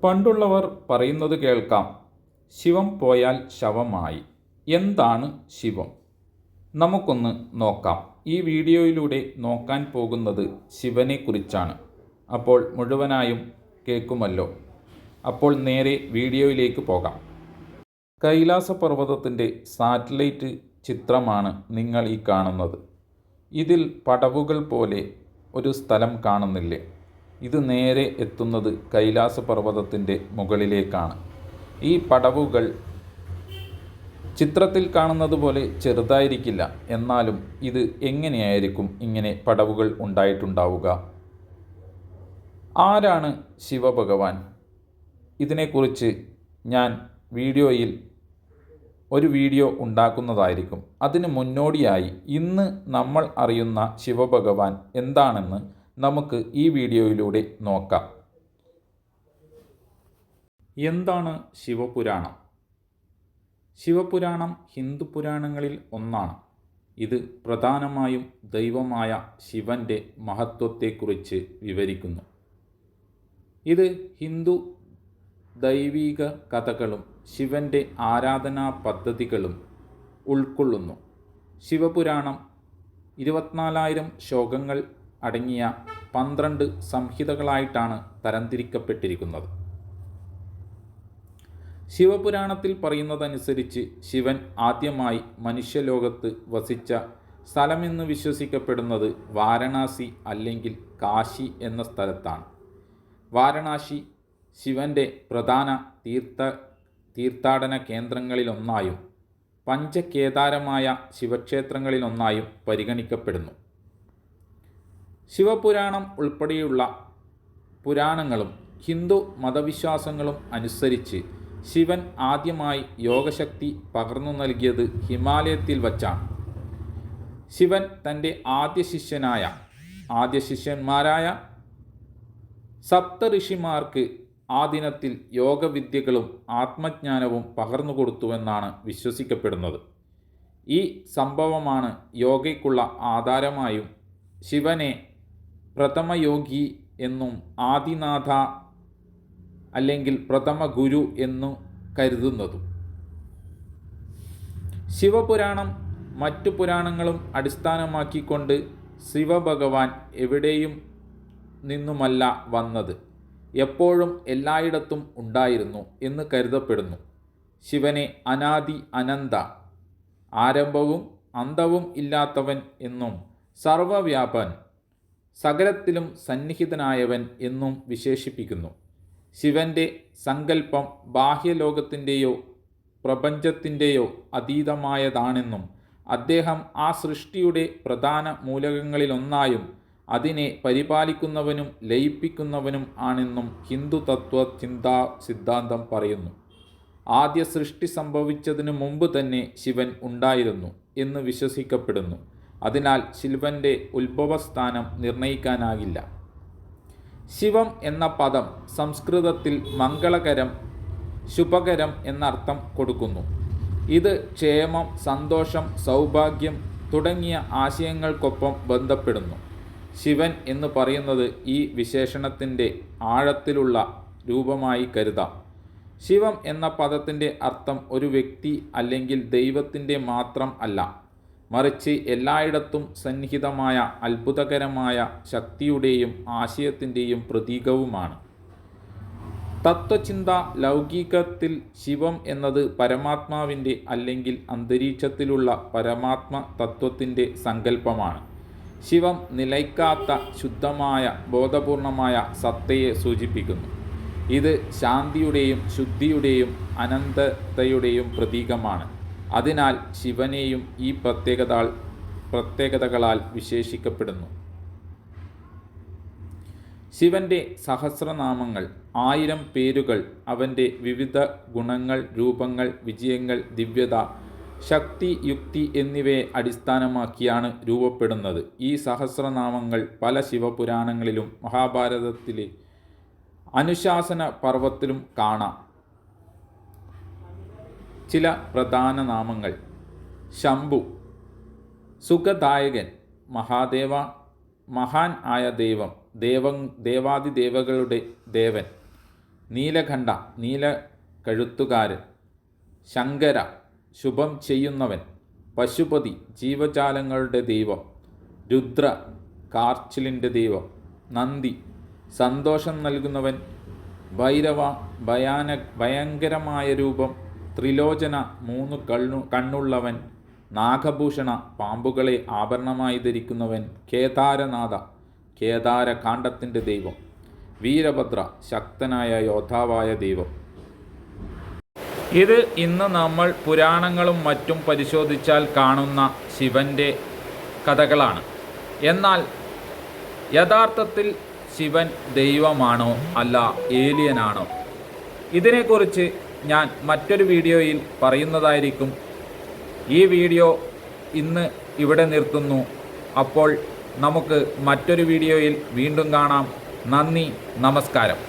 പണ്ടുള്ളവർ പറയുന്നത് കേൾക്കാം, ശിവം പോയാൽ ശവമായി. എന്താണ് ശിവം? നമുക്കൊന്ന് നോക്കാം. ഈ വീഡിയോയിലൂടെ നോക്കാൻ പോകുന്നത് ശിവനെക്കുറിച്ചാണ്. അപ്പോൾ മുഴുവനായും കേൾക്കുമല്ലോ. അപ്പോൾ നേരെ വീഡിയോയിലേക്ക് പോകാം. കൈലാസപർവ്വതത്തിൻ്റെ സാറ്റലൈറ്റ് ചിത്രമാണ് നിങ്ങൾ ഈ കാണുന്നത്. ഇതിൽ പടവുകൾ പോലെ ഒരു സ്ഥലം കാണുന്നില്ലേ? ഇത് നേരെ എത്തുന്നത് കൈലാസപർവ്വതത്തിൻ്റെ മുകളിലേക്കാണ്. ഈ പടവുകൾ ചിത്രത്തിൽ കാണുന്നത് പോലെ ചെറുതായിരിക്കില്ല. എന്നാലും ഇത് എങ്ങനെയായിരിക്കും ഇങ്ങനെ പടവുകൾ ഉണ്ടായിട്ടുണ്ടാവുക? ആരാണ് ശിവഭഗവാൻ? ഇതിനെക്കുറിച്ച് ഞാൻ ഒരു വീഡിയോ ഉണ്ടാക്കുന്നതായിരിക്കും. അതിന് മുന്നോടിയായി ഇന്ന് നമ്മൾ അറിയുന്ന ശിവഭഗവാൻ എന്താണെന്ന് നമുക്ക് ഈ വീഡിയോയിലൂടെ നോക്കാം. എന്താണ് ശിവപുരാണം? ശിവപുരാണം ഹിന്ദു പുരാണങ്ങളിൽ ഒന്നാണ്. ഇത് പ്രധാനമായും ദൈവമായ ശിവൻ്റെ മഹത്വത്തെക്കുറിച്ച് വിവരിക്കുന്നു. ഇത് ഹിന്ദു ദൈവിക കഥകളും ശിവൻ്റെ ആരാധനാ പദ്ധതികളും ഉൾക്കൊള്ളുന്നു. ശിവപുരാണം 24,000 ശ്ലോകങ്ങൾ അടങ്ങിയ 12 സംഹിതകളായിട്ടാണ് തരംതിരിക്കപ്പെട്ടിരിക്കുന്നത്. ശിവപുരാണത്തിൽ പറയുന്നതനുസരിച്ച് ശിവൻ ആദ്യമായി മനുഷ്യലോകത്ത് വസിച്ച സ്ഥലമെന്ന് വിശ്വസിക്കപ്പെടുന്നത് വാരണാസി അല്ലെങ്കിൽ കാശി എന്ന സ്ഥലത്താണ്. വാരണാസി ശിവൻ്റെ പ്രധാന തീർത്ഥാടന കേന്ദ്രങ്ങളിലൊന്നായും പഞ്ചകേദാരമായ ശിവക്ഷേത്രങ്ങളിലൊന്നായും പരിഗണിക്കപ്പെടുന്നു. ശിവപുരാണം ഉൾപ്പെടെയുള്ള പുരാണങ്ങളും ഹിന്ദു മതവിശ്വാസങ്ങളും അനുസരിച്ച് ശിവൻ ആദ്യമായി യോഗശക്തി പകർന്നു നൽകിയത് ഹിമാലയത്തിൽ വച്ചാണ്. ശിവൻ തൻ്റെ ആദ്യ ശിഷ്യന്മാരായ സപ്തഋഷിമാർക്ക് ആ ദിനത്തിൽ യോഗവിദ്യകളും ആത്മജ്ഞാനവും പകർന്നു കൊടുത്തുവെന്നാണ് വിശ്വസിക്കപ്പെടുന്നത്. ഈ സംഭവമാണ് യോഗയ്ക്കുള്ള ആധാരമായും ശിവനെ പ്രഥമയോഗി എന്നും ആദിനാഥ അല്ലെങ്കിൽ പ്രഥമ ഗുരു എന്നു കരുതുന്നതും. ശിവപുരാണം മറ്റു പുരാണങ്ങളും അടിസ്ഥാനമാക്കിക്കൊണ്ട് ശിവഭഗവാൻ എവിടെയും നിന്നുമല്ല വന്നത്, എപ്പോഴും എല്ലായിടത്തും ഉണ്ടായിരുന്നു എന്ന് കരുതപ്പെടുന്നു. ശിവനെ അനാദി അനന്ത, ആരംഭവും അന്തവും ഇല്ലാത്തവൻ എന്നും സർവവ്യാപൻ, സകലത്തിലും സന്നിഹിതനായവൻ എന്നും വിശേഷിപ്പിക്കുന്നു. ശിവൻ്റെ സങ്കല്പം ബാഹ്യലോകത്തിൻ്റെയോ പ്രപഞ്ചത്തിൻ്റെയോ അതീതമായതാണെന്നും അദ്ദേഹം ആ സൃഷ്ടിയുടെ പ്രധാന മൂലകങ്ങളിലൊന്നായും അതിനെ പരിപാലിക്കുന്നവനും ലയിപ്പിക്കുന്നവനും ആണെന്നും ഹിന്ദു തത്വചിന്താ സിദ്ധാന്തം പറയുന്നു. ആദ്യ സൃഷ്ടി സംഭവിച്ചതിനു മുമ്പ് തന്നെ ശിവൻ ഉണ്ടായിരുന്നു എന്ന് വിശ്വസിക്കപ്പെടുന്നു. അതിനാൽ ശിവൻ്റെ ഉത്ഭവസ്ഥാനം നിർണയിക്കാനാകില്ല. ശിവം എന്ന പദം സംസ്കൃതത്തിൽ മംഗളകരം, ശുഭകരം എന്നർത്ഥം കൊടുക്കുന്നു. ഇത് ക്ഷേമം, സന്തോഷം, സൗഭാഗ്യം തുടങ്ങിയ ആശയങ്ങൾക്കൊപ്പം ബന്ധപ്പെടുന്നു. ശിവൻ എന്ന് പറയുന്നത് ഈ വിശേഷണത്തിൻ്റെ ആഴത്തിലുള്ള രൂപമായി കരുതാം. ശിവം എന്ന പദത്തിൻ്റെ അർത്ഥം ഒരു വ്യക്തി അല്ലെങ്കിൽ ദൈവത്തിൻ്റെ മാത്രം അല്ല, മറിച്ച് എല്ലായിടത്തും സന്നിഹിതമായ അത്ഭുതകരമായ ശക്തിയുടെയും ആശയത്തിൻ്റെയും പ്രതീകവുമാണ്. തത്വചിന്ത ലൗകികത്തിൽ ശിവം എന്നത് പരമാത്മാവിൻ്റെ അല്ലെങ്കിൽ അന്തരീക്ഷത്തിലുള്ള പരമാത്മ തത്വത്തിൻ്റെ സങ്കല്പമാണ്. ശിവം നിലയ്ക്കാത്ത ശുദ്ധമായ ബോധപൂർണമായ സത്തയെ സൂചിപ്പിക്കുന്നു. ഇത് ശാന്തിയുടെയും ശുദ്ധിയുടെയും അനന്തതയുടെയും പ്രതീകമാണ്. അതിനാൽ ശിവനെയും ഈ പ്രത്യേകതകളാൽ വിശേഷിക്കപ്പെടുന്നു. ശിവൻ്റെ സഹസ്രനാമങ്ങൾ, 1000 പേരുകൾ അവൻ്റെ വിവിധ ഗുണങ്ങൾ, രൂപങ്ങൾ, വിജയങ്ങൾ, ദിവ്യത, ശക്തി, യുക്തി എന്നിവയെ അടിസ്ഥാനമാക്കിയാണ് രൂപപ്പെടുന്നത്. ഈ സഹസ്രനാമങ്ങൾ പല ശിവപുരാണങ്ങളിലും മഹാഭാരതത്തിലെ അനുശാസന പർവ്വത്തിലും കാണാം. ചില പ്രധാന നാമങ്ങൾ: ശംഭു, സുഖദായകൻ, മഹാദേവ, മഹാൻ ആയ ദൈവം, ദേവാദിദേവകളുടെ ദേവൻ, നീലകണ്ഠ നീലക്കഴുത്തുകാരൻ, ശങ്കര ശുഭം ചെയ്യുന്നവൻ, പശുപതി ജീവജാലങ്ങളുടെ ദൈവം, രുദ്ര കാർച്ചിലിൻ്റെ ദൈവം, നന്ദി സന്തോഷം നൽകുന്നവൻ, ഭൈരവ ഭയങ്കരമായ രൂപം, ത്രിലോചന 3 കണ്ണുള്ളവൻ, നാഗഭൂഷണ പാമ്പുകളെ ആഭരണമായി ധരിക്കുന്നവൻ, കേദാരനാഥ കേദാരകാണ്ഡത്തിൻ്റെ ദൈവം, വീരഭദ്ര ശക്തനായ യോദ്ധാവായ ദൈവം. ഇത് ഇന്ന് നമ്മൾ പുരാണങ്ങളും മറ്റും പരിശോധിച്ചാൽ കാണുന്ന ശിവൻ്റെ കഥകളാണ്. എന്നാൽ യഥാർത്ഥത്തിൽ ശിവൻ ദൈവമാണോ അല്ല ഏലിയനാണോ? ഇതിനെക്കുറിച്ച് ഞാൻ മറ്റൊരു വീഡിയോയിൽ പറയുന്നതായിരിക്കും. ഈ വീഡിയോ ഇന്ന് ഇവിടെ നിർത്തുന്നു. അപ്പോൾ നമുക്ക് മറ്റൊരു വീഡിയോയിൽ വീണ്ടും കാണാം. നന്ദി, നമസ്കാരം.